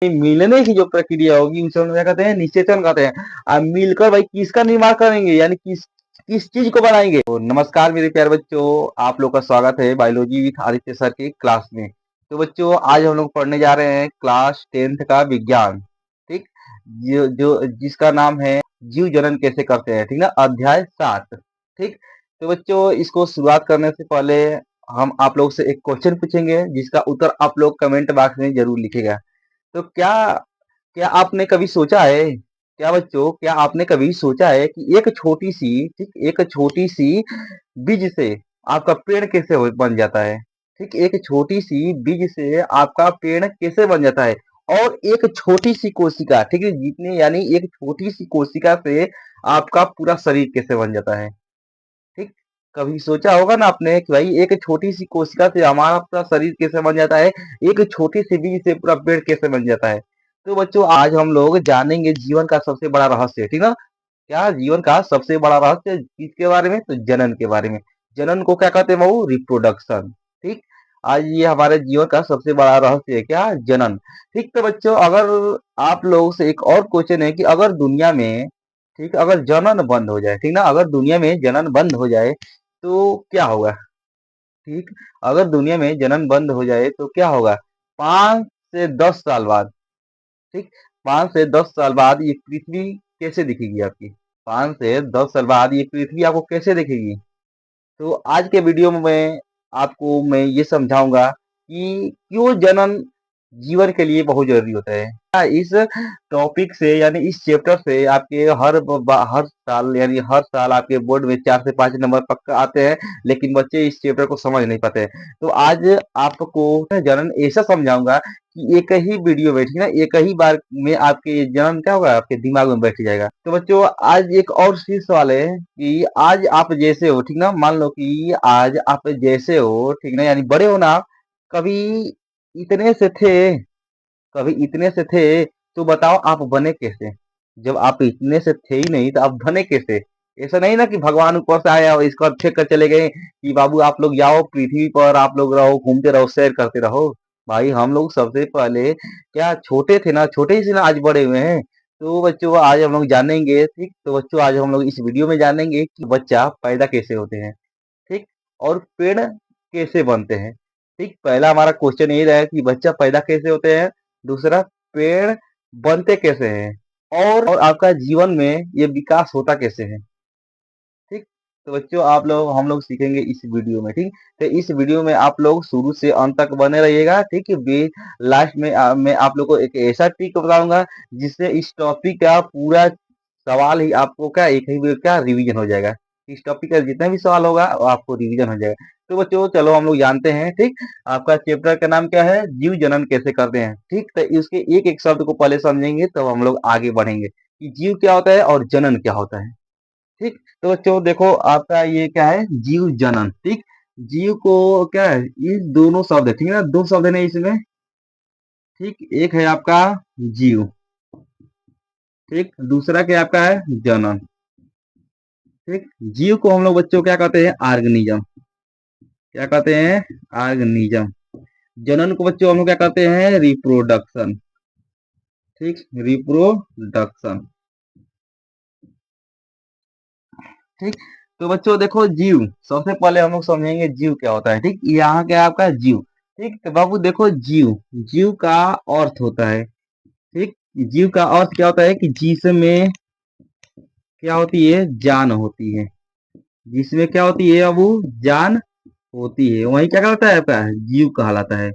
मिलने की जो प्रक्रिया होगी उसे हम लोग क्या कहते हैं, निषेचन कहते हैं। अब मिलकर भाई किसका निर्माण करेंगे, यानी किस किस चीज को बनाएंगे। तो नमस्कार मेरे प्यारे बच्चों, आप लोग का स्वागत है बायोलॉजी विद आदित्य सर की क्लास में। तो बच्चों आज हम लोग पढ़ने जा रहे हैं क्लास 10th का विज्ञान, ठीक, जो जो जिसका नाम है जीव जनन कैसे करते हैं, ठीक ना, अध्याय 7। ठीक, तो बच्चों इसको शुरुआत करने से पहले हम आप लोग से एक क्वेश्चन पूछेंगे जिसका उत्तर आप लोग कमेंट बॉक्स में जरूर लिखेगा। तो क्या क्या आपने कभी सोचा है, क्या बच्चों, क्या आपने कभी सोचा है कि एक छोटी सी, ठीक, एक छोटी सी बीज से आपका पेड़ कैसे बन जाता है। ठीक, एक छोटी सी बीज से आपका पेड़ कैसे बन जाता है। और एक छोटी सी कोशिका, ठीक है, जितने यानी एक छोटी सी कोशिका से आपका पूरा शरीर कैसे बन जाता है। ठीक, कभी सोचा होगा ना आपने कि भाई एक छोटी सी कोशिका से हमारा पूरा शरीर कैसे बन जाता है, एक छोटी सी बीज से पूरा पेड़ कैसे बन जाता है। तो बच्चों आज हम लोग जानेंगे जीवन का सबसे बड़ा रहस्य, ठीक ना, क्या जीवन का सबसे बड़ा रहस्य किसके बारे में, तो जनन के बारे में। जनन को क्या कहते हैं बाबू, रिप्रोडक्शन। ठीक, आज ये हमारे जीवन का सबसे बड़ा रहस्य है, क्या, जनन। ठीक, तो बच्चों अगर आप लोगों से एक और क्वेश्चन है कि अगर दुनिया में, ठीक, अगर जनन बंद हो जाए, ठीक ना, अगर दुनिया में जनन बंद हो जाए तो क्या होगा। ठीक, अगर दुनिया में जनन बंद हो जाए तो क्या होगा। 5 से 10 साल बाद, ठीक, 5 से 10 साल बाद ये पृथ्वी कैसे दिखेगी आपकी। 5 से 10 साल बाद ये पृथ्वी आपको कैसे दिखेगी। तो आज के वीडियो में मैं आपको मैं ये समझाऊंगा कि क्यों जनन जीवन के लिए बहुत जरूरी होता है। इस टॉपिक से यानी इस चैप्टर से आपके हर साल, यानी हर साल आपके बोर्ड में 4 से 5 नंबर पक्का आते हैं, लेकिन बच्चे इस चैप्टर को समझ नहीं पाते हैं। तो आज आपको जनन ऐसा समझाऊंगा कि एक ही वीडियो में, ठीक ना, एक ही बार में आपके ये जनन क्या होगा, आपके दिमाग में बैठ जाएगा। तो बच्चों आज एक और चीज सवाल है कि आज आप जैसे हो, ठीक ना, मान लो कि आज आप जैसे हो, ठीक ना, यानी बड़े हो ना आप, कभी इतने से थे, कभी इतने से थे, तो बताओ आप बने कैसे। जब आप इतने से थे ही नहीं तो आप बने कैसे। ऐसा नहीं ना कि भगवान ऊपर से आया और इसको फेंक कर चले गए कि बाबू आप लोग जाओ पृथ्वी पर, आप लोग रहो, घूमते रहो, सैर करते रहो। भाई हम लोग सबसे पहले क्या छोटे थे ना, छोटे ही से ना आज बड़े हुए हैं। तो बच्चों आज हम लोग जानेंगे, ठीक, तो बच्चों आज हम लोग इस वीडियो में जानेंगे कि बच्चा पैदा कैसे होते हैं, ठीक, और पेड़ कैसे बनते हैं। ठीक, पहला हमारा क्वेश्चन यही रहा कि बच्चा पैदा कैसे होते हैं, दूसरा पेड़ बनते कैसे हैं, और आपका जीवन में ये विकास होता कैसे है। ठीक, तो बच्चों आप लोग हम लोग सीखेंगे इस वीडियो में। ठीक, तो इस वीडियो में आप लोग शुरू से अंत तक बने रहिएगा। ठीक है, लास्ट में मैं आप लोग को एक ऐसा ट्रिक बताऊंगा जिससे इस टॉपिक का पूरा सवाल ही आपको क्या एक ही बार क्या रिवीजन हो जाएगा। इस टॉपिक का जितना भी सवाल होगा वो आपको रिवीजन हो जाएगा। तो बच्चों चलो हम लोग जानते हैं। ठीक, आपका चैप्टर का नाम क्या है, जीव जनन कैसे करते हैं। ठीक, तो इसके एक एक शब्द को पहले समझेंगे तब हम लोग आगे बढ़ेंगे कि जीव क्या होता है और जनन क्या होता है। ठीक, तो बच्चों देखो आपका ये क्या है, जीव जनन। ठीक, जीव को क्या है, ये दोनों शब्द है, ठीक है ना, दो शब्द है ना इसमें। ठीक, एक है आपका जीव, ठीक, दूसरा क्या आपका है जनन। ठीक, जीव को हम लोग बच्चों क्या कहते हैं, ऑर्गेनिज्म। क्या कहते हैं, ऑर्गेनिज्म। जनन को बच्चों हम लोग क्या कहते हैं, रिप्रोडक्शन। ठीक, रिप्रोडक्शन। ठीक, तो बच्चों देखो जीव, सबसे पहले हम लोग समझेंगे जीव क्या होता है। ठीक, यहाँ क्या है आपका जीव। ठीक, तो बाबू देखो जीव, जीव का अर्थ होता है, ठीक, जीव का अर्थ क्या होता है कि जिसमें क्या होती है, जान होती है। जिसमें क्या होती है बाबू, जान होती है, वही क्या कहलाता है आपका, जीव कहलाता है।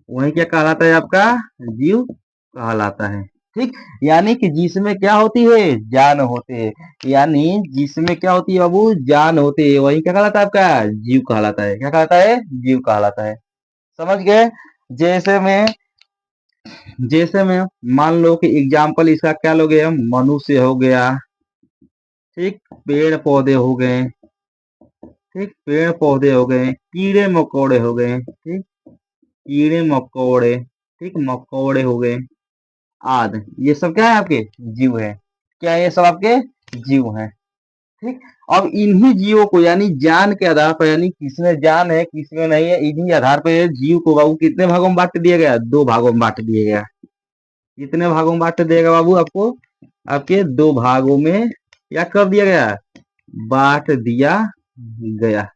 वही क्या कहलाता है आपका, जीव कहलाता है। ठीक, यानी कि जिसमें क्या होती है, जान होते हैं, यानी जिसमें क्या होती है बाबू, जान होते है, वही क्या कहलाता है आपका, जीव कहलाता है। क्या कहलाता है, जीव कहलाता है। समझ गए। जैसे में जैसे में मान लो कि एग्जाम्पल इसका क्या लोगे हम, मनुष्य हो गया, ठीक, पेड़ पौधे हो गए, ठीक, पेड़ पौधे हो गए, कीड़े मकोड़े हो गए, ठीक, कीड़े मकोड़े, ठीक, मकोड़े हो गए आदि, ये सब क्या है आपके जीव है। क्या ये सब आपके जीव हैं। ठीक, अब इन्हीं जीवों को यानी जान के आधार पर, यानी किसमें जान है किसमें नहीं है, इन्हीं आधार पर जीव को बाबू कितने भागों में बांट दिया गया, 2 भागों में बांट दिया गया। कितने भागों में बांट देगा बाबू आपको? आपके दो भागों में क्या कर दिया गया? बांट दिया गया।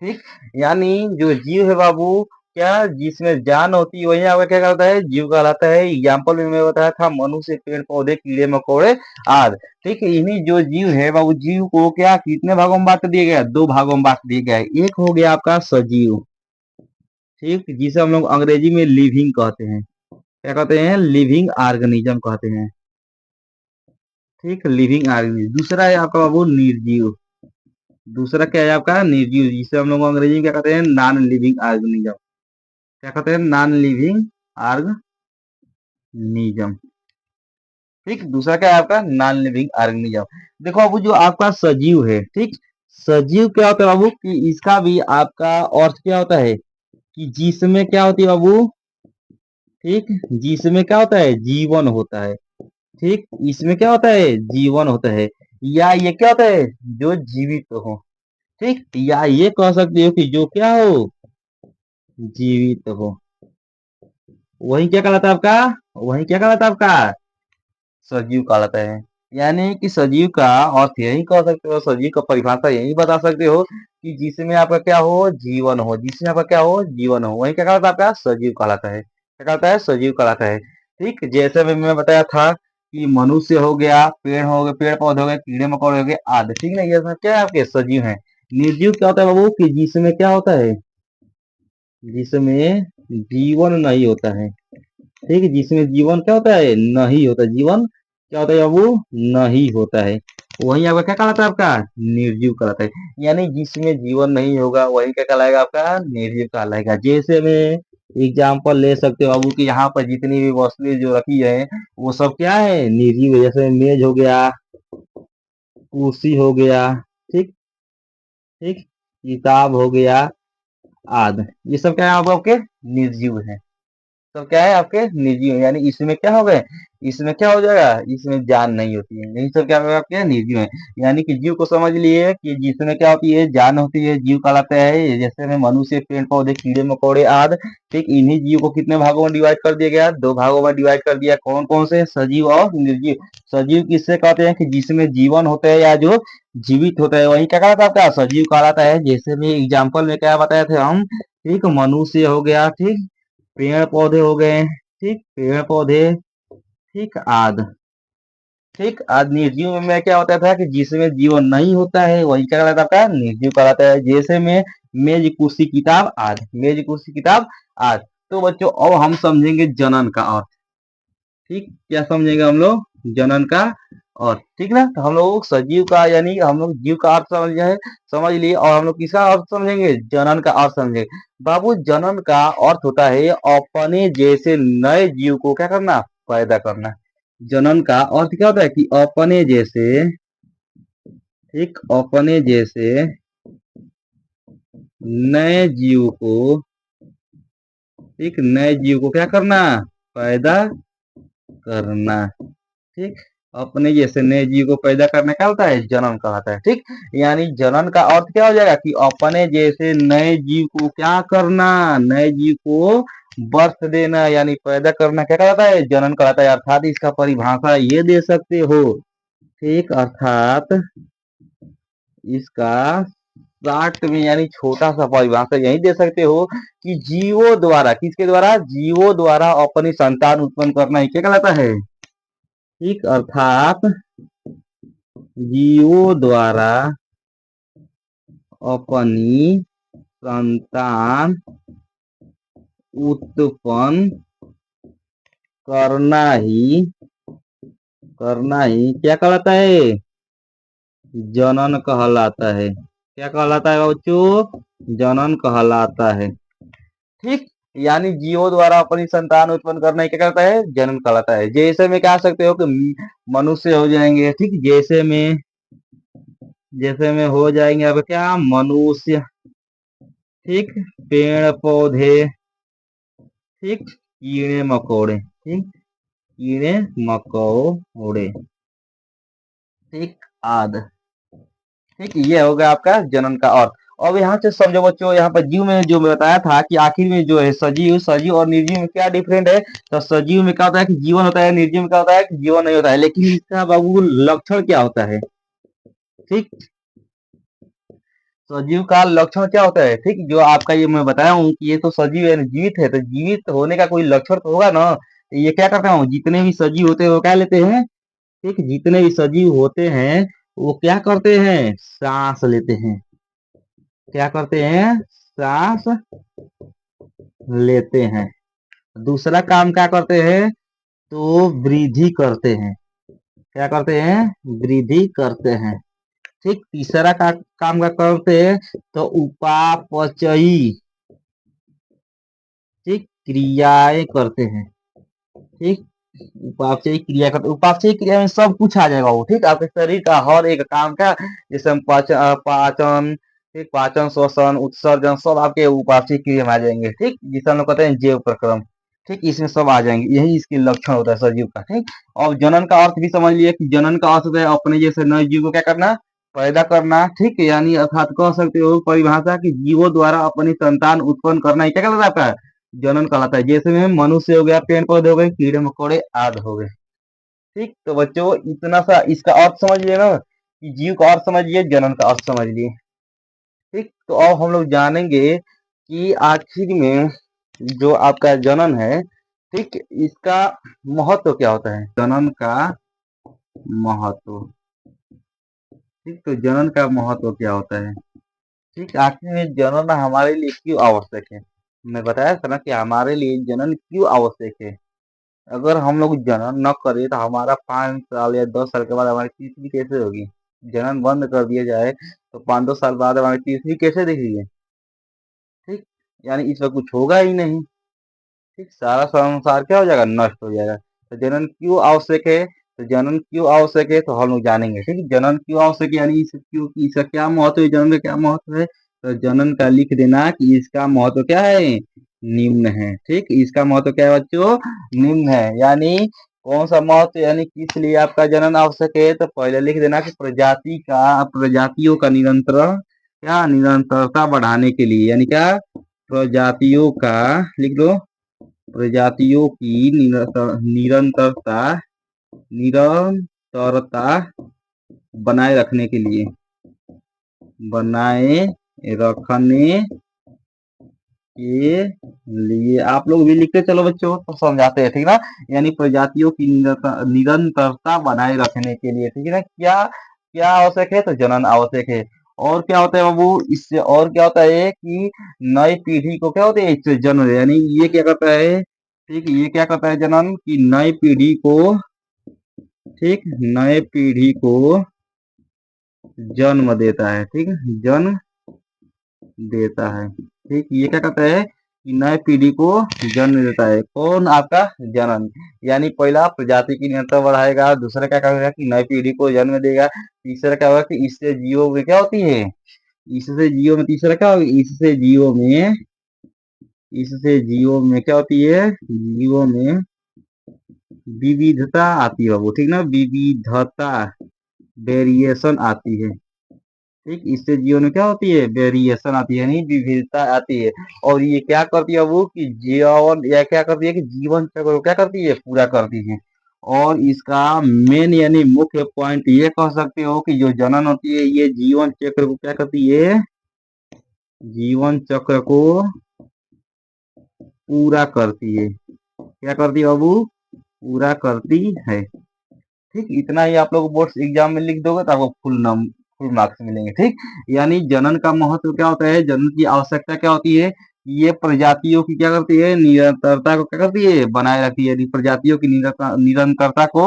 ठीक, यानी जो जीव है बाबू, क्या जिसमें जान होती है वही आपका क्या कहलाता है? जीव कहलाता है। एग्जाम्पल में मैं बताया था मनुष्य, पेड़ पौधे, कीड़े मकोड़े आदि। ठीक है, इन्हीं जो जीव है बाबू, जीव को क्या कितने भागों में बांट दिया गया? दो भागों में बांट दिया गया। एक हो गया आपका सजीव, ठीक, जिसे हम लोग अंग्रेजी में लिविंग कहते हैं। क्या कहते हैं? लिविंग ऑर्गेनिज्म कहते हैं। ठीक, लिविंग ऑर्गेनिज्म। दूसरा है आपका बाबू निर्जीव। दूसरा क्या है आपका? निर्जीव, जिसे हम लोग अंग्रेजी में क्या कहते हैं? Non living organism. क्या कहते हैं? Non living organism. ठीक, दूसरा क्या है आपका? Non living organism. देखो बाबू, जो आपका सजीव है, ठीक, सजीव क्या होता है बाबू? कि इसका भी आपका अर्थ क्या होता है? कि जिसमें क्या होती है बाबू? ठीक, जिसमें क्या होता है? जीवन होता है। ठीक, इसमें क्या होता है? जीवन होता है। या ये क्या होता है? जो जीवित हो। ठीक, या ये कह सकते हो कि जो क्या हो? जीवित हो। वही क्या कहलाता है आपका? वही क्या कहलाता है आपका? सजीव कहलाता है। यानी कि सजीव का अर्थ यही कह सकते हो, सजीव का परिभाषा यही बता सकते हो कि जिसमें आपका क्या हो? जीवन हो। जिसमें आपका क्या हो? जीवन हो, वही क्या कहलाता है आपका? सजीव कहलाता है। क्या कहलाता है? सजीव कहलाता है। ठीक, जैसे भी मैं बताया था कि मनुष्य हो गया, पेड़ हो गए, पेड़ पौधे हो गए, कीड़े मकोड़े हो गए आदि। ठीक ना, ये सब क्या है? आपके सजीव है। निर्जीव क्या होता है बाबू? कि जिसमें क्या होता है? जिसमें जीवन नहीं होता है। ठीक है, जिसमें जीवन क्या होता है? नहीं होता। जीवन क्या होता है बाबू? नहीं होता है। वही आपका क्या कहलाता है? आपका निर्जीव कहलाता है। यानी जिसमें जीवन नहीं होगा वही क्या कहलाएगा? आपका निर्जीव कहलाएगा। जैसे में एग्जाम्पल ले सकते हो बाबू कि यहाँ पर जितनी भी वस्तुएं जो रखी है वो सब क्या है? निर्जीव है। जैसे मेज हो गया, कुर्सी हो गया, ठीक, ठीक, किताब हो गया आदि। ये सब क्या है आपके? निर्जीव है। तो क्या है? आपके निर्जीव है। यानी इसमें क्या हो गए? इसमें क्या हो जाएगा? इसमें जान नहीं होती है। यही सब क्या होगा? आपके निर्जीव है। यानी कि जीव को समझ लिए कि जिसमें क्या होती है? जान होती है, जीव कहलाता है। जैसे में मनुष्य, पेड़ पौधे, कीड़े मकोड़े आदि। ठीक, इन्हीं जीव को कितने भागों में डिवाइड कर दिया गया? दो भागों में डिवाइड कर दिया। कौन कौन से? सजीव और निर्जीव। सजीव किससे कहते हैं? कि जिसमें जीवन होता है या जो जीवित होता है वही क्या कहलाता है? आपका सजीव कहलाता है। जैसे में एग्जाम्पल में क्या बताए थे हम? ठीक, मनुष्य हो गया, ठीक, पेड़ पौधे हो गए, ठीक, पेड़ पौधे, ठीक, आदि। ठीक, आदि। निर्जीव में क्या होता था? कि जिसमें जीवन नहीं होता है वही क्या कहलाता है? आपका निर्जीव कहलाता है। जैसे में मेज कुर्सी किताब आदि। मेज कुर्सी किताब आदि। तो बच्चों अब हम समझेंगे जनन का अर्थ। ठीक, क्या समझेंगे हम लोग? जनन का अर्थ। ठीक ना, तो हम लोग सजीव का यानी हम लोग जीव का अर्थ समझ लिए, और हम लोग किसका अर्थ समझेंगे? जनन का अर्थ समझेंगे। बाबू, जनन का अर्थ होता है अपने जैसे नए जीव को क्या करना? पैदा करना। जनन का अर्थ क्या होता है? कि अपने जैसे, ठीक, अपने जैसे नए जीव को, ठीक, नए जीव को क्या करना? पैदा करना। ठीक, अपने जैसे नए जीव को पैदा करने का होता है जनन कहलाता है। ठीक, यानी जनन का अर्थ क्या हो जाएगा? कि अपने जैसे नए जीव को क्या करना? नए जीव को बर्थ देना, यानी पैदा करना क्या कहलाता है? जनन कहलाता है। अर्थात इसका परिभाषा ये दे सकते हो, ठीक, अर्थात इसका शॉर्ट में यानी छोटा सा परिभाषा यही दे सकते हो कि जीवों द्वारा, किसके द्वारा? जीवों द्वारा अपनी संतान उत्पन्न करना ही क्या कहलाता है? ठीक, अर्थात जीवों द्वारा अपनी संतान उत्पन्न करना ही क्या कहलाता है? जनन कहलाता है। क्या कहलाता है बच्चों? जनन कहलाता है। ठीक, यानी जीवों द्वारा अपनी संतान उत्पन्न करना ही क्या कहलाता है? जनन कहलाता है। जैसे में क्या सकते हो कि मनुष्य हो जाएंगे, ठीक, जैसे में हो जाएंगे अब क्या? मनुष्य, ठीक, पेड़ पौधे, ठीक, कीड़े मकोड़े, ठीक, कीड़े मकोड़े, ठीक, आदि। ठीक, ये हो गया आपका जनन का अर्थ। अब यहाँ से समझो बच्चों, यहाँ पर जीव में जो मैं बताया था कि आखिर में जो है सजीव, सजीव और निर्जीव में क्या डिफरेंट है। तो सजीव में क्या होता है कि जीवन होता है, निर्जीव में क्या होता है कि जीवन नहीं होता है। लेकिन इसका बाबू लक्षण क्या होता है, ठीक। सजीव का लक्षण क्या होता है, ठीक। जो आपका ये मैं बताया हूँ कि ये तो सजीव है, जीवित है, तो जीवित होने का कोई लक्षण तो होगा ना। ये क्या करता हूँ, जितने भी सजीव होते हैं वो क्या लेते हैं, ठीक। जितने भी सजीव होते हैं वो क्या करते हैं, सांस लेते हैं। क्या करते हैं, सांस लेते हैं। दूसरा काम क्या करते हैं, तो वृद्धि करते हैं। क्या करते हैं, वृद्धि करते हैं, ठीक। तीसरा काम क्या करते हैं, तो उपापचयी, ठीक, क्रियाएं करते हैं, ठीक। उपापचयी क्रिया करते, उपापचयी क्रिया में सब कुछ आ जाएगा वो, ठीक। आपके शरीर का हर एक काम का, जैसे हम पाचन, ठीक, पाचन, श्वसन, उत्सर्जन सब आपके उपापचयी क्रिया में आ जाएंगे, ठीक। जिसे हम लोग कहते हैं जैव प्रक्रम, ठीक। इसमें सब आ जाएंगे, यही इसके लक्षण होता है सजीव का, ठीक। और जनन का अर्थ भी समझ लिए कि जनन का अर्थ होता है अपने जैसे नए जीव को क्या करना, पैदा करना, ठीक। यानी अर्थात कह सकते हो परिभाषा की जीवों द्वारा अपनी संतान उत्पन्न करना, ये क्या कहलाता है आपका, जनन कहलाता है। जैसे में मनुष्य हो गया, पेड़ पौधे हो गए, कीड़े मकोड़े आदि हो गए, ठीक। तो बच्चों इतना सा इसका अर्थ समझ लिए ना, कि जीव का अर्थ समझ लिए, जनन का अर्थ समझ लिए, ठीक। तो अब हम लोग जानेंगे कि आखिर में जो आपका जनन है, ठीक, इसका महत्व क्या होता है, जनन का महत्व, ठीक। तो जनन का महत्व क्या होता है, ठीक। आखिर में जनन हमारे लिए क्यों आवश्यक है। मैं बताया था ना कि हमारे लिए जनन क्यों आवश्यक है। अगर हम लोग जनन न करें तो हमारा 5 साल या 10 साल के बाद हमारी तीसरी कैसे होगी। जनन बंद कर दिया जाए तो 5-2 साल बाद हमारी तीसरी कैसे दिखेगी, ठीक। यानी इसमें कुछ होगा ही नहीं, ठीक। सारा संसार क्या हो जाएगा, नष्ट हो जाएगा। तो जनन क्यों आवश्यक है, तो जनन क्यों आवश्यक है तो हम लोग जानेंगे, ठीक। जनन क्यों आवश्यक है यानी इस क्यों, इसका क्या महत्व है, जनन का क्या महत्व है। तो जनन का लिख देना कि इसका महत्व क्या है, निम्न है, ठीक। इसका महत्व क्या है बच्चों, निम्न है। यानी कौन सा महत्व, यानी किस लिए आपका जनन आवश्यक है, तो पहले लिख देना कि प्रजातियों का निरंतर, क्या, निरंतरता बढ़ाने के लिए, यानी क्या, प्रजातियों का, लिख दो, प्रजातियों की निरंतरता, निरंतरता बनाए रखने के लिए, बनाए रखने के लिए आप लोग भी लिखते चलो बच्चों, तो समझाते हैं, ठीक ना। यानी प्रजातियों की निरंतरता बनाए रखने के लिए, ठीक है ना। क्या क्या आवश्यक है, तो जनन आवश्यक है। और क्या होता है बाबू, इससे और क्या होता है कि नई पीढ़ी को क्या होता है, इससे जन्म, यानी ये क्या करता है, ठीक। ये क्या करता है जनन, कि नई पीढ़ी को, ठीक, नए पीढ़ी को जन्म देता है, ठीक, जन्म देता है, ठीक। ये क्या कहता है कि नए पीढ़ी को जन्म देता है, कौन, आपका जनन। यानी पहला प्रजाति की निरंतर बढ़ाएगा, दूसरा क्या करेगा कि नई पीढ़ी को जन्म देगा, तीसरा क्या होगा कि इससे जीवों में क्या होती है, इससे जीवों में, तीसरा क्या होगा, इससे जीवों में क्या होती है, जीवों में विविधता आती है वो, ठीक ना, विविधता, वेरिएशन आती है, ठीक। इससे जीवन में क्या होती है, वेरिएशन आती है, यानी विविधता आती है। और ये क्या करती है वो, कि जीवन, या क्या करती है कि जीवन चक्र को क्या करती है, पूरा करती है। और इसका मेन यानी मुख्य पॉइंट ये कह सकते हो कि जो जनन होती है ये जीवन चक्र को क्या करती है, जीवन चक्र को पूरा करती है। क्या करती है बाबू, पूरा करती है, ठीक। इतना ही आप लोग बोर्ड एग्जाम में लिख दोगे तो आपको फुल मार्क्स मिलेंगे, ठीक। यानी जनन का महत्व क्या होता है, जनन की आवश्यकता क्या होती है, ये प्रजातियों की क्या करती है, निरंतरता को क्या करती है, बनाए रखती है। प्रजातियों की निरंतरता को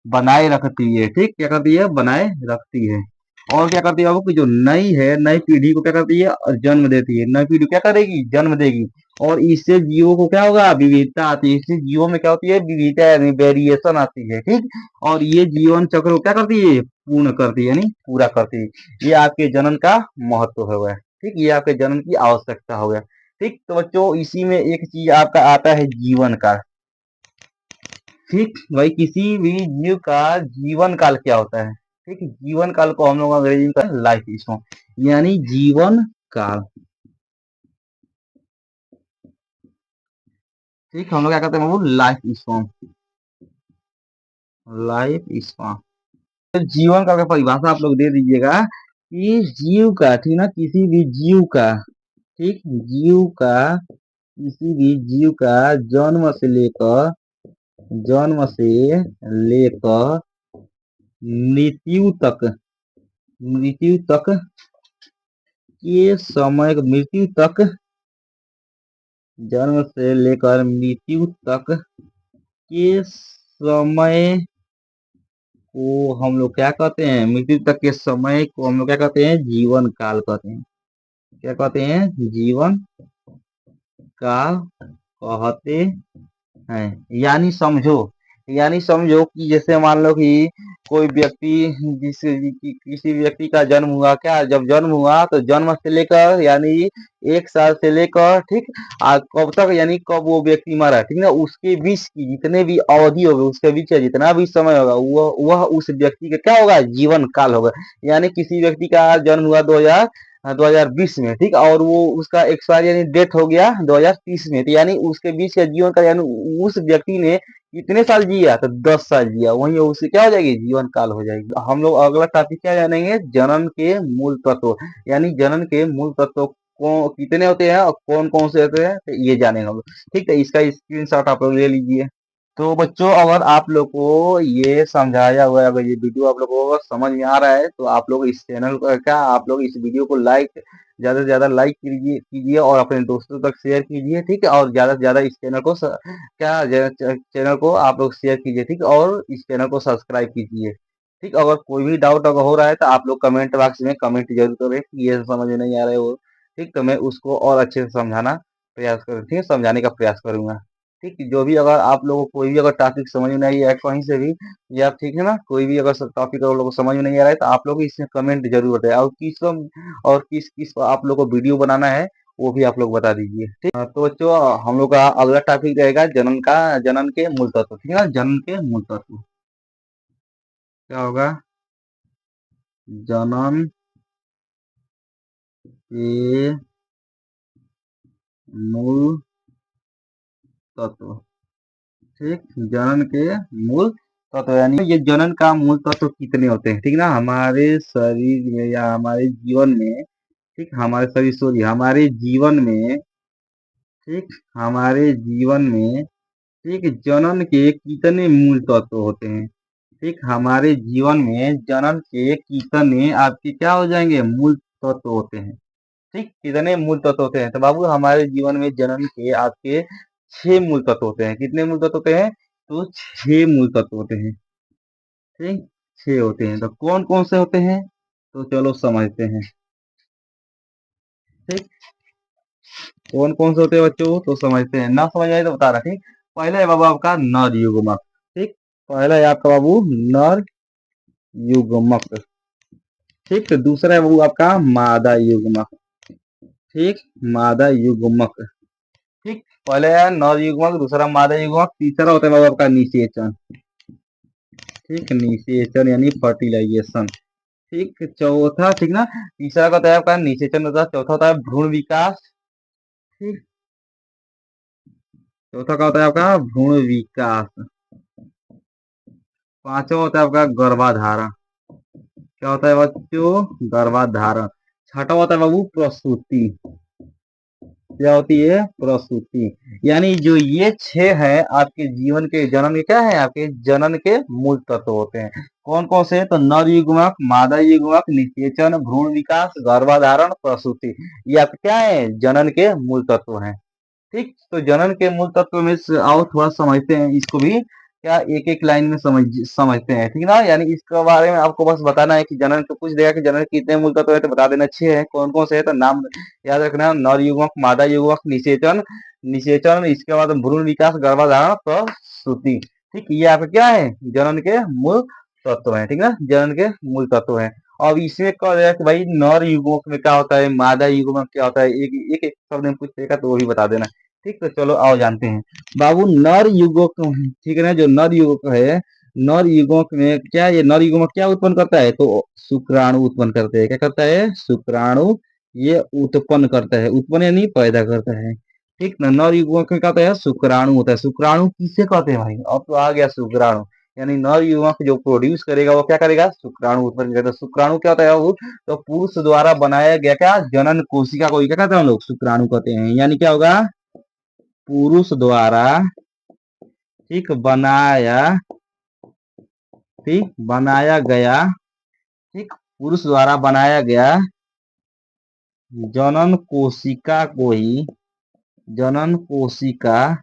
बनाए रखती है, ठीक। क्या करती है, बनाए रखती है। और क्या करती है बाबू, कि जो नई है, नई पीढ़ी को क्या करती है, जन्म देती है। नई पीढ़ी क्या करेगी, जन्म देगी। और इससे जीवों को क्या होगा, विविधता आती है। इससे जीवों में क्या होती है, विविधता यानी वेरिएशन आती है, ठीक। और ये जीवन चक्र को क्या करती है, पूर्ण करती है, यानी पूरा करती है। ये आपके जनन का महत्व हो गया, ठीक। ये आपके जनन की आवश्यकता हो गया, ठीक। तो बच्चों इसी में एक चीज आपका आता है जीवन काल, ठीक। भाई किसी भी जीव का जीवन काल क्या होता है, ठीक। जीवन काल को हम लोग अंग्रेजी में लाइफ स्पैन, यानी जीवन काल। ठीक, हम लोग क्या कहते हैं बाबू, लाइफ स्पॉन। लाइफ स्पॉन तो जीवन का अगर परिभाषा आप लोग दे दीजिएगा कि जीव का, ठीक ना, किसी भी जीव का, ठीक, जीव का, किसी भी जीव का जन्म से लेकर मृत्यु तक, मृत्यु तक के समय, मृत्यु तक, जन्म से लेकर मृत्यु तक के समय को हम लोग क्या कहते हैं, मृत्यु तक के समय को हम लोग क्या कहते हैं, जीवन काल कहते हैं। क्या कहते हैं, जीवन काल कहते हैं। यानी समझो कि जैसे मान लो कि कोई व्यक्ति, किसी व्यक्ति का जन्म हुआ, क्या जब जन्म हुआ तो जन्म से लेकर यानी 1 साल से लेकर, ठीक, कब तक यानी कब वो व्यक्ति मरा, ठीक ना, उसके बीच की जितने भी अवधि होगी, उसके बीच का जितना भी समय होगा वह उस व्यक्ति का क्या होगा, जीवन काल होगा। यानी किसी व्यक्ति का जन्म हुआ 2020 में, ठीक, और वो उसका एक्सपायर यानी डेथ हो गया 2030 में, तो यानी उसके बीच का जीवन का यानी उस व्यक्ति ने कितने साल जिया, तो 10 साल जिया, वही उसकी क्या हो जाएगी, जीवन काल हो जाएगी। हम लोग अगला टॉपिक क्या जानेंगे, जनन के मूल तत्व। यानी जनन के मूल तत्व को कितने होते हैं और कौन कौन से होते हैं, तो ये जानेंगे हम लोग। ठीक है, इसका स्क्रीनशॉट आप लोग ले लीजिए। तो बच्चों, अगर आप लोग को ये समझाया हुआ है, अगर ये वीडियो आप लोगों को समझ में आ रहा है, तो आप लोग इस चैनल को क्या, आप लोग इस वीडियो को ज्यादा से ज्यादा लाइक कीजिए और अपने दोस्तों तक शेयर कीजिए। ठीक है, और ज्यादा से ज्यादा इस चैनल को चैनल को आप लोग शेयर कीजिए। ठीक, और इस चैनल को सब्सक्राइब कीजिए। ठीक, अगर कोई भी डाउट अगर हो रहा है तो आप लोग कमेंट बॉक्स में कमेंट जरूर करें कि ये समझ में नहीं आ रहा है वो, ठीक, तो मैं उसको और अच्छे से समझाना प्रयास करूँ, ठीक है, समझाने का प्रयास करूंगा। ठीक, जो भी अगर आप लोगों को कोई भी अगर टॉपिक समझ में नहीं आया कहीं से भी, या ठीक है ना, कोई भी अगर टॉपिक आप लोगों को समझ में नहीं आ रहा है तो आप लोग इसमें कमेंट जरूर बताएं, और किस किस आप लोग को वीडियो बनाना है वो भी आप लोग बता दीजिए। ठीक, तो बच्चों, हम लोग का अगला टॉपिक रहेगा जनन के मूल तत्व। ठीक है ना, जनन के मूल तत्व क्या होगा, जनन के मूल तत्व। ठीक, जनन के मूल तत्व यानी ये जनन का मूल तत्व कितने होते हैं, ठीक ना, हमारे शरीर में या हमारे जीवन में, ठीक, हमारे शरीर, सॉरी, हमारे जीवन में, ठीक, हमारे जीवन में, ठीक, जनन के कितने मूल तत्व होते हैं। ठीक, हमारे जीवन में जनन के कितने आपके क्या हो जाएंगे, मूल तत्व होते हैं। ठीक, कितने मूल तत्व होते हैं, तो बाबू हमारे जीवन में जनन के आपके 6 मूल तत्व होते हैं। कितने मूल तत्व होते हैं, तो 6 मूल तत्व होते हैं। ठीक, 6 होते हैं, तो कौन कौन से होते हैं, तो चलो समझते हैं। ठीक, कौन कौन से होते हैं बच्चों, तो समझते हैं, ना समझ आए तो बता रहा। ठीक, पहला है बाबू आपका नर युग्मक। ठीक, पहला है आपका बाबू नर युग्मक। ठीक, तो दूसरा है बाबू आपका मादा युग्मक। ठीक, मादा युग्मक। ठीक, पहले है नर युग्मक, दूसरा मादा युग्मक, तीसरा होता है बाबू आपका निषेचन। ठीक, निषेचन यानी फर्टिलाइजेशन। ठीक, चौथा, ठीक ना, तीसरा का होता है आपका निषेचन होता है, चौथा होता है भ्रूण विकास। ठीक, चौथा का होता है आपका भ्रूण विकास। पांचवा होता है आपका गर्भाधारण। क्या होता है बच्चों, गर्भाधारण। छठा होता है बाबू प्रसूति। क्या होती है, प्रसूति। यानी जो ये 6 है आपके जीवन के जनन के, क्या है, आपके जनन के मूल तत्व होते हैं। कौन कौन से, तो नर युग्मक, मादा युग्मक, निषेचन, भ्रूण विकास, गर्भाधारण, प्रसूति, ये आपके क्या है, जनन के मूल तत्व हैं। ठीक, तो जनन के मूल तत्व में से आओ थोड़ा समझते हैं इसको भी, क्या एक एक लाइन में समझते हैं। ठीक ना, यानी इसके बारे में आपको बस बताना है कि जनन को पूछ देगा कि जनन के कितने मूल तत्व है, तो बता देना 6 है। कौन कौन से है, तो नाम याद रखना, नर युग्मक, मादा युग्मक, निषेचन, इसके बाद भ्रूण विकास, गर्भाधारण, प्रसूति। ठीक, ये आपका क्या है, जनन के मूल तत्व है। ठीक ना, जनन के मूल तत्व है। अब इसमें कह रहा है कि भाई नर युग्मक में क्या होता है, मादा युग्मक क्या होता है, एक एक शब्द में पूछेगा तो वो भी बता देना। ठीक, तो चलो आओ जानते हैं बाबू नर युग्मक। ठीक है ना, जो नर युग्मक है, नर युग्मक में क्या, ये नर युग्मक क्या उत्पन्न करता है, तो शुक्राणु उत्पन्न करते हैं। क्या करता है, शुक्राणु ये उत्पन्न करता है, उत्पन्न यानी पैदा करता है। ठीक ना, नर युग्मक क्या कहते हैं, शुक्राणु होता है। शुक्राणु किसे कहते हैं भाई, अब तो आ गया शुक्राणु, यानी नर युग्मक जो प्रोड्यूस करेगा वो क्या करेगा, शुक्राणु उत्पन्न करेगा। तो शुक्राणु क्या होता है वो, तो पुरुष द्वारा बनाया गया क्या, जनन कोशिका को क्या कहते हैं हम लोग, शुक्राणु कहते हैं। यानी क्या होगा, पुरुष द्वारा, ठीक, बनाया, ठीक, बनाया गया, ठीक, पुरुष द्वारा बनाया गया जनन कोशिका को ही, जनन कोशिका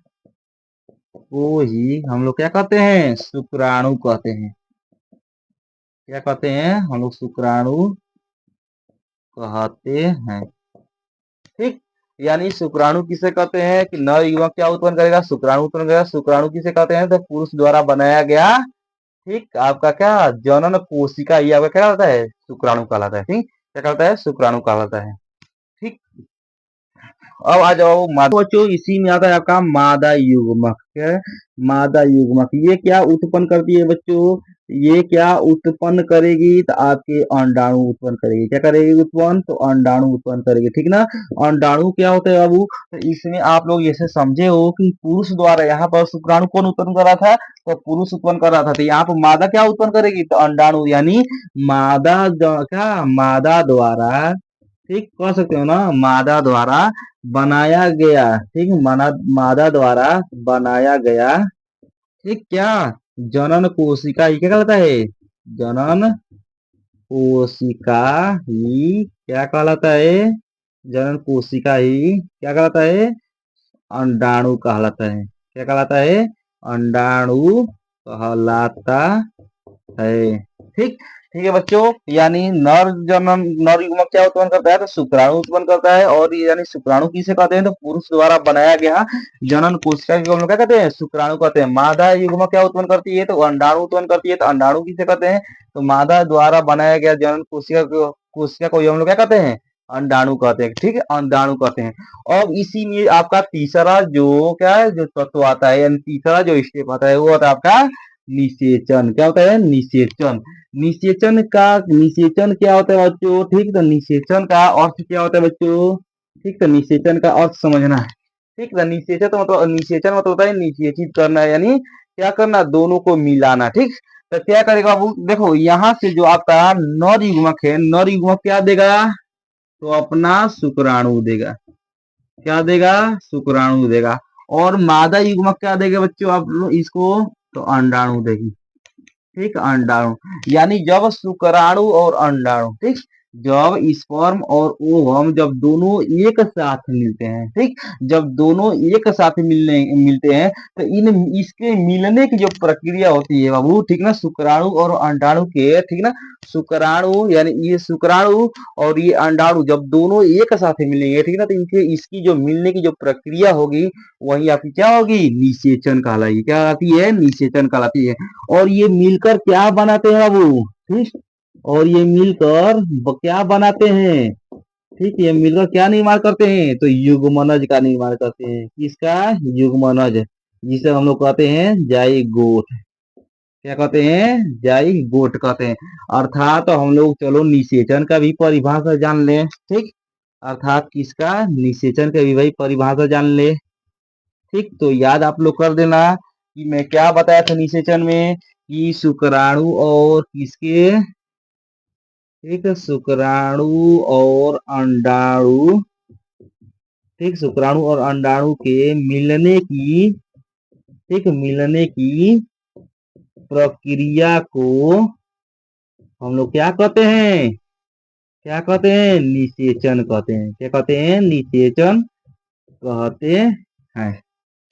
को ही हम लोग क्या कहते हैं, शुक्राणु कहते हैं। क्या कहते हैं हम लोग, शुक्राणु कहते हैं। ठीक, यानी शुक्राणु किसे कहते हैं कि नर युवक क्या उत्पन्न करेगा, शुक्राणु उत्पन्न करेगा। शुक्राणु किसे कहते हैं, तो पुरुष द्वारा बनाया गया, ठीक, आपका क्या, जनन कोशिका, ये आपका क्या कहलाता है, शुक्राणु कहलाता है। ठीक, क्या कहलाता है, शुक्राणु कहलाता है। ठीक, अब आ जाओ मादा, बच्चों इसी में आता है आपका मादा युग्मक। क्या है? मादा युग्मक, ये क्या उत्पन्न करती है बच्चों, ये क्या उत्पन्न करेगी, तो आपके अंडाणु उत्पन्न करेगी। क्या करेगी उत्पन्न, तो अंडाणु उत्पन्न करेगी। ठीक ना, अंडाणु क्या होता है बाबू, तो इसमें आप लोग ऐसे समझे हो कि पुरुष द्वारा, यहाँ पर शुक्राणु कौन उत्पन्न कर रहा था, तो पुरुष उत्पन्न कर रहा था। तो यहाँ पर मादा क्या उत्पन्न करेगी, तो अंडाणु, यानी मादा क्या, मादा द्वारा, ठीक, कह सकते हो ना, मादा द्वारा बनाया गया, ठीक, मादा द्वारा बनाया गया, ठीक, क्या, जनन कोशिका ही क्या कहलाता है, जनन कोशिका ही क्या कहलाता है, जनन कोशिका ही क्या कहलाता है, अंडाणु कहलाता है। क्या कहलाता है, अंडाणु कहलाता है। ठीक, ठीक है बच्चों, यानी नर जनन, नर युग्मक क्या उत्पन्न करता है, तो शुक्राणु उत्पन्न करता है। और यानी शुक्राणु किसे कहते हैं, तो पुरुष द्वारा बनाया गया जनन कोशिका को हम लोग क्या कहते हैं, शुक्राणु कहते हैं। मादा युग्मक क्या उत्पन्न करती है, तो अंडाणु उत्पन्न करती है। तो अंडाणु किसे कहते हैं, तो मादा द्वारा बनाया गया जनन कोशिका को हम लोग क्या कहते हैं, अंडाणु कहते हैं। ठीक है, अंडाणु कहते हैं। और इसी में आपका तीसरा जो क्या है, जो तत्व आता है, यानी तीसरा जो स्टेप आता है वो होता है आपका निषेचन। क्या होता है, निषेचन। निषेचन क्या होता है बच्चों, ठीक, तो निषेचन का अर्थ क्या होता है बच्चों, ठीक, तो निषेचन का अर्थ समझना है। ठीक, तो निषेचन तो मतलब, निषेचन मतलब होता है निषेचित करना, यानी क्या करना, दोनों को मिलाना। ठीक, तो क्या करेगा बाबू, देखो यहाँ से जो आपका नर युग्मक है, नर युग्मक क्या देगा, तो अपना शुक्राणु देगा। क्या देगा, शुक्राणु देगा। और मादा युग्मक क्या देगा बच्चों, आप लोग इसको, तो अंडाणु देगी। ठीक, अंडाणु, यानी जब शुक्राणु और अंडाणु, ठीक, जब स्पर्म और ओवम जब दोनों एक साथ मिलते हैं, ठीक, जब दोनों एक साथ मिलते हैं, तो इन इसके मिलने की जो प्रक्रिया होती है बाबू, ठीक ना, शुक्राणु और अंडाणु के, ठीक ना, शुक्राणु यानी ये शुक्राणु और ये अंडाणु जब दोनों एक साथ मिलेंगे, ठीक ना, तो इनके इसकी जो मिलने की जो प्रक्रिया होगी, वही आपकी क्या होगी, निषेचन कहलाएगी। क्या कहलाती है, निषेचन कहलाती है। और ये मिलकर क्या बनाते हैं बाबू, ठीक, और ये मिलकर क्या बनाते हैं, ठीक, ये मिलकर क्या निर्माण करते हैं, तो युग्मनज का निर्माण करते हैं। किसका, युग्मनज, जिसे हम लोग कहते हैं जाइगोट। क्या कहते हैं, जाइगोट कहते हैं। अर्थात तो हम लोग चलो निषेचन का भी परिभाषा जान ले। ठीक, अर्थात किसका, निषेचन का भी भाई परिभाषा जान ले। ठीक, तो याद आप लोग कर देना कि मैं क्या बताया था निषेचन में, कि शुक्राणु और किसके, ठीक, शुक्राणु और अंडाणु, ठीक, शुक्राणु और अंडाणु के मिलने की, ठीक, मिलने की प्रक्रिया को हम लोग क्या कहते हैं, क्या कहते हैं, निषेचन कहते हैं। क्या कहते हैं, निषेचन कहते हैं।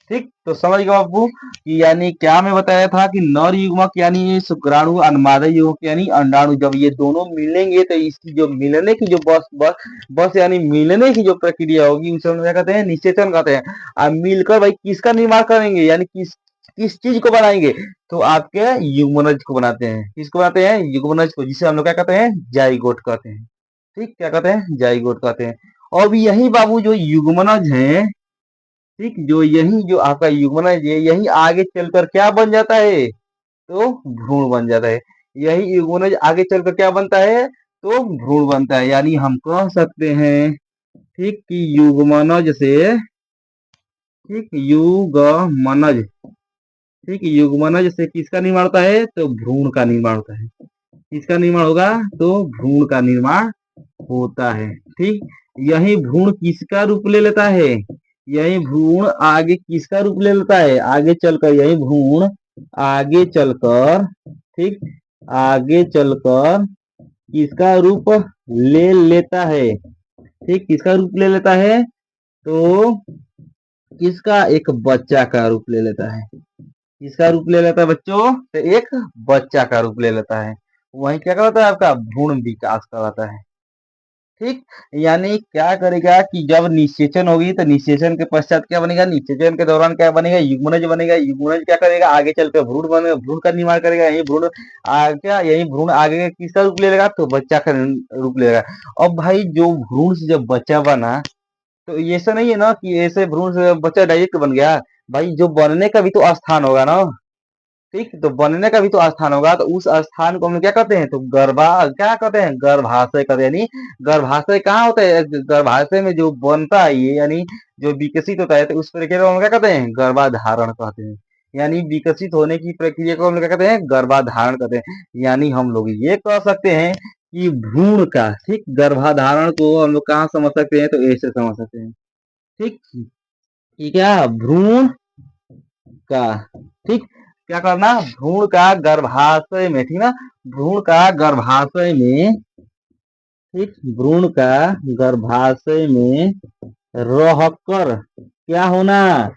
ठीक, तो समझ गए बाबू कि यानी क्या मैं बताया था कि नर युग्मक यानी शुक्राणु और मादा युग्मक यानी अंडाणु, जब ये दोनों मिलेंगे तो इसकी जो मिलने की जो बस यानी मिलने की जो प्रक्रिया होगी उसे हम क्या कहते हैं, निषेचन कहते हैं। अब मिलकर भाई किसका निर्माण करेंगे, यानी किस किस चीज को बनाएंगे, तो आपके युग्मनज को बनाते हैं। किसको बनाते हैं, युग्मनज को, जिसे हम लोग क्या कहते हैं, जाइगोट कहते हैं। ठीक, क्या कहते हैं, जाइगोट कहते हैं। और यही बाबू जो युग्मनज है, ठीक, जो यही जो आपका युग्मनज है, यही आगे चलकर क्या बन जाता है, तो भ्रूण बन जाता है। यही युग्मनज आगे चलकर क्या बनता है, तो भ्रूण बनता है। यानी हम कह सकते हैं ठीक कि युग्मनज से, ठीक युग्मनज, ठीक युग्मनज से किसका निर्माण होता है? तो भ्रूण का निर्माण होता है। किसका निर्माण होगा? तो भ्रूण का निर्माण होता है। ठीक, यही भ्रूण किसका रूप ले लेता है? यही भ्रूण आगे किसका रूप ले लेता है? आगे चलकर यही भ्रूण आगे चलकर, ठीक, आगे चलकर किसका रूप ले लेता है? ठीक, किसका रूप ले लेता है? तो किसका? एक बच्चा का रूप ले लेता है। किसका रूप ले लेता है बच्चों? तो एक बच्चा का रूप ले लेता है। वही क्या कहलाता है? आपका भ्रूण विकास कहलाता है। ठीक, यानी क्या करेगा कि जब निषेचन होगी तो निषेचन के पश्चात क्या बनेगा? निषेचन के दौरान क्या बनेगा? युग्मनज बनेगा। युग्मनज क्या करेगा? आगे चलकर भ्रूण बनेगा, भ्रूण का निर्माण करेगा। यही भ्रूण क्या, यही भ्रूण आगे किसका रूप ले लेगा? तो बच्चा का रूप ले लेगा। अब भाई जो भ्रूण से जब बच्चा बना, तो ऐसा नहीं है ना कि ऐसे भ्रूण से बच्चा डायरेक्ट बन गया। भाई जो बनने का भी तो स्थान होगा ना। ठीक, तो बनने का भी तो स्थान होगा, तो उस स्थान को हम लोग क्या कहते हैं? तो क्या कहते हैं? गर्भाशय कहते हैं। यानी गर्भाशय कहाँ होता है? गर्भाशय में जो बनता है ये, यानी जो विकसित होता है, तो उस प्रक्रिया को हम क्या कहते हैं? गर्भाधारण कहते हैं। यानी विकसित होने की प्रक्रिया को हम लोग क्या कहते हैं? गर्भाधारण कहते हैं। यानी हम लोग ये कह सकते हैं कि भ्रूण का, ठीक, गर्भाधारण को हम लोग कहाँ समझ सकते हैं? तो ऐसे समझ सकते हैं। ठीक, ठीक है, भ्रूण का, ठीक, क्या करना? भ्रूण का गर्भाशय में, ठीक ना, भ्रूण का गर्भाशय में, ठीक, भ्रूण का गर्भाशय में रहकर क्या होना?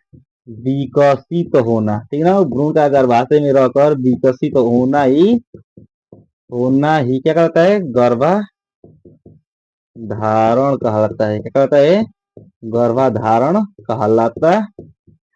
विकसित होना। ठीक ना, भ्रूण का गर्भाशय में रहकर विकसित होना ही क्या कहता है? गर्भाधारण कहलाता है। क्या कहता है? गर्भाधारण कहलाता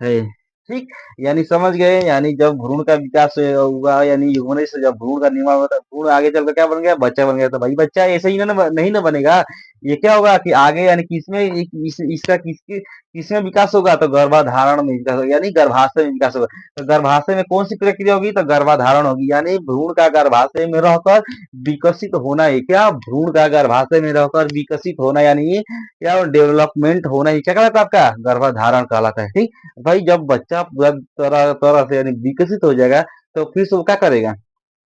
है। ठीक, यानी समझ गए। यानी जब भ्रूण का विकास हुआ, यानी युग्मनज से जब भ्रूण का निर्माण होता है, भ्रूण आगे चलकर क्या बन गया? बच्चा बन गया। तो भाई बच्चा ऐसे ही नहीं ना बनेगा। ये क्या होगा कि आगे, यानी किसमें इसका किसमें विकास होगा? तो गर्भाधारण में विकास होगा, यानी गर्भाशय में विकास होगा। तो गर्भाशय में कौन सी प्रक्रिया होगी? तो गर्भाधारण होगी। यानी भ्रूण का गर्भाशय में रहकर विकसित होना है। क्या? भ्रूण का गर्भाशय में रहकर विकसित होना, यानी क्या डेवलपमेंट होना ही क्या कहलाता है? आपका गर्भाधारण कहलाता है। ठीक, भाई जब बच्चा पूरा तरह तरह से यानी विकसित हो जाएगा, तो फिर से वो क्या करेगा?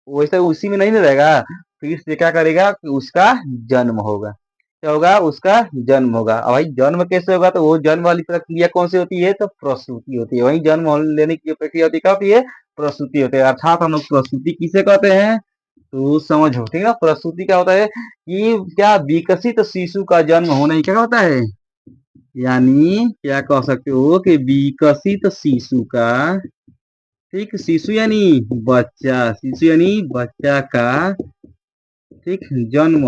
वैसे उसी में नहीं ना रहेगा। फिर से क्या करेगा कि उसका जन्म होगा। क्या होगा? उसका जन्म होगा। और भाई जन्म कैसे होगा? तो वो जन्म वाली प्रक्रिया कौन सी होती है? तो प्रसूति होती है। वही जन्म लेने की प्रक्रिया होती है, क्या होती है? प्रसूति होती है। अर्थात हम लोग प्रसूति किसे कहते हैं? तो समझो, ठीक है। प्रसूति क्या होता है कि क्या विकसित शिशु का जन्म होना ही क्या होता है? यानी क्या कह सकते हो कि विकसित शिशु का, ठीक, शिशु यानी बच्चा, शिशु यानी बच्चा का, ठीक, जन्म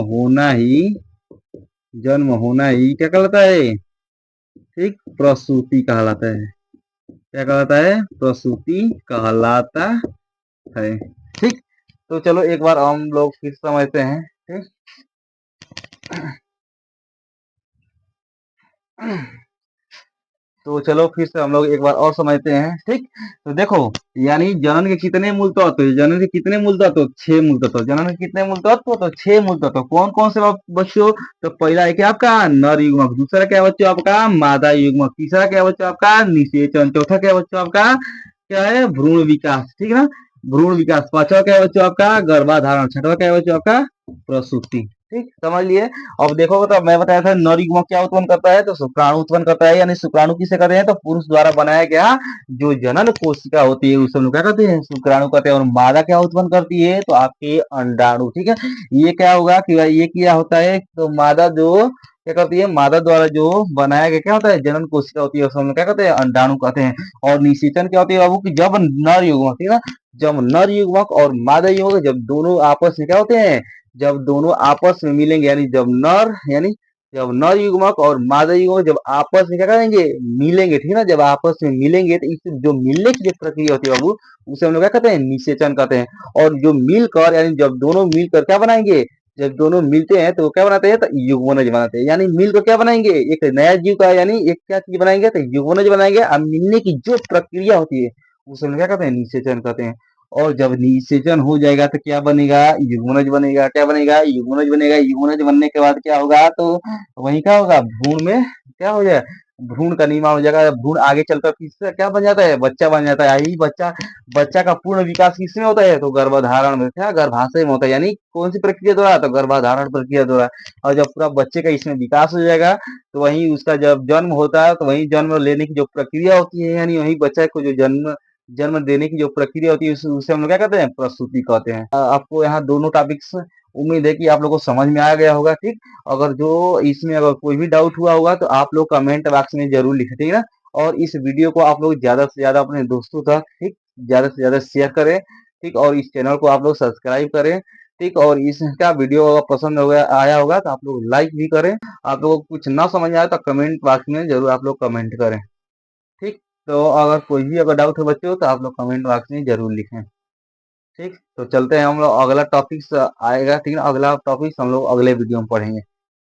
होना ही क्या कहलाता है? ठीक, प्रसूति कहलाता है। क्या कहलाता है? प्रसूति कहलाता है। ठीक, तो चलो एक बार हम लोग फिर समझते हैं। ठीक, तो चलो फिर से हम लोग एक बार और समझते हैं। ठीक, तो देखो, यानी जनन के कितने मूल तत्व? जनन के कितने मूल तत्व? 6 मूल तत्व। जनन के कितने मूल तत्व? तो 6 मूल तत्व। कौन कौन से बच्चों? तो पहला है क्या आपका? नर युग्मक। दूसरा क्या बच्चों आपका? मादा युग्मक। तीसरा क्या बच्चों आपका? निषेचन। चौथा क्या बच्चों आपका? क्या है? भ्रूण विकास। ठीक है ना, भ्रूण विकास। पांचवा क्या है बच्चों आपका? गर्भाधारण। छठवा क्या है बच्चों आपका? प्रसूति। ठीक, समझ लिए। अब देखो, तो मैं बताया था नर युग्मक क्या उत्पन्न करता है? तो शुक्राणु उत्पन्न करता है। यानी शुक्राणु किसे कहते हैं? तो पुरुष द्वारा बनाया गया जो जनन कोशिका होती है उसे हम लोग क्या कहते हैं? शुक्राणु कहते हैं। और मादा क्या उत्पन्न करती है? तो आपके अंडाणु। ठीक है, ये क्या होगा कि ये क्या होता है? तो मादा जो क्या करती है? मादा द्वारा जो बनाया गया क्या होता है? जनन कोशिका होती है, उसे हम लोग क्या कहते हैं? अंडाणु कहते हैं। और निषेचन क्या होती है बाबू? की जब नर युग्मक, ठीक है ना, जब नर युग्मक और मादा युग्मक जब दोनों आपस में क्या होते हैं? जब दोनों आपस में मिलेंगे, यानी जब नर युग्मक और मादा युग्मक जब आपस में क्या करेंगे? मिलेंगे। ठीक है ना, जब आपस में मिलेंगे तो इस जो मिलने की जो प्रक्रिया होती है बाबू, उसे हम लोग क्या कहते हैं? निषेचन कहते हैं। और जो मिलकर, यानी जब दोनों मिलकर क्या बनाएंगे? जब दोनों मिलते हैं तो क्या बनाते हैं? तो युग्मनज बनाते हैं। यानी मिलकर क्या बनाएंगे? एक नया जीव का, यानी एक क्या चीज बनाएंगे? तो युग्मनज बनाएंगे। अब मिलने की जो प्रक्रिया होती है उसे हम क्या कहते हैं? निषेचन कहते हैं। और जब निषेचन हो जाएगा तो क्या बनेगा, युग्मनज बनेगा। क्या बनेगा, युग्मनज बनेगा। युग्मनज बनने के बाद क्या होगा, तो वही क्या होगा, भ्रूण में क्या हो जाए, भ्रूण का निर्माण हो जाएगा। भ्रूण आगे चलकर किससे क्या बन जाता है, बच्चा बन जाता है। यही बच्चा, बच्चा का पूर्ण विकास किसमें होता है, तो गर्भधारण में, क्या गर्भाशय में होता है। यानी कौन सी प्रक्रिया द्वारा, तो गर्भधारण प्रक्रिया द्वारा। और जब पूरा बच्चे का इसमें विकास हो जाएगा, तो वही उसका जब जन्म होता है, तो वही जन्म लेने की जो प्रक्रिया होती है, यानी वही बच्चा को जो जन्म जन्म देने की जो प्रक्रिया होती है, उसे हम लोग क्या कहते हैं, प्रसूति कहते हैं। आपको यहाँ दोनों टॉपिक्स उम्मीद है कि आप लोगों को समझ में आ गया होगा। ठीक, अगर जो इसमें अगर कोई भी डाउट हुआ होगा तो आप लोग कमेंट बॉक्स में जरूर लिखें, ठीक है ना। और इस वीडियो को आप लोग ज्यादा से ज्यादा अपने दोस्तों तक, ठीक, ज्यादा से ज्यादा शेयर करें। ठीक, और इस चैनल को आप लोग सब्सक्राइब करें। ठीक, और इसका वीडियो अगर पसंद हो गया आया होगा तो आप लोग लाइक भी करें। आप लोगों को कुछ ना समझ आए तो कमेंट बॉक्स में जरूर आप लोग कमेंट करें। ठीक, तो अगर कोई भी अगर डाउट हो बच्चों तो आप लोग कमेंट बॉक्स में जरूर लिखें। ठीक, तो चलते हैं हम लोग, अगला टॉपिक आएगा, ठीक है ना। अगला टॉपिक हम लोग अगले वीडियो में पढ़ेंगे।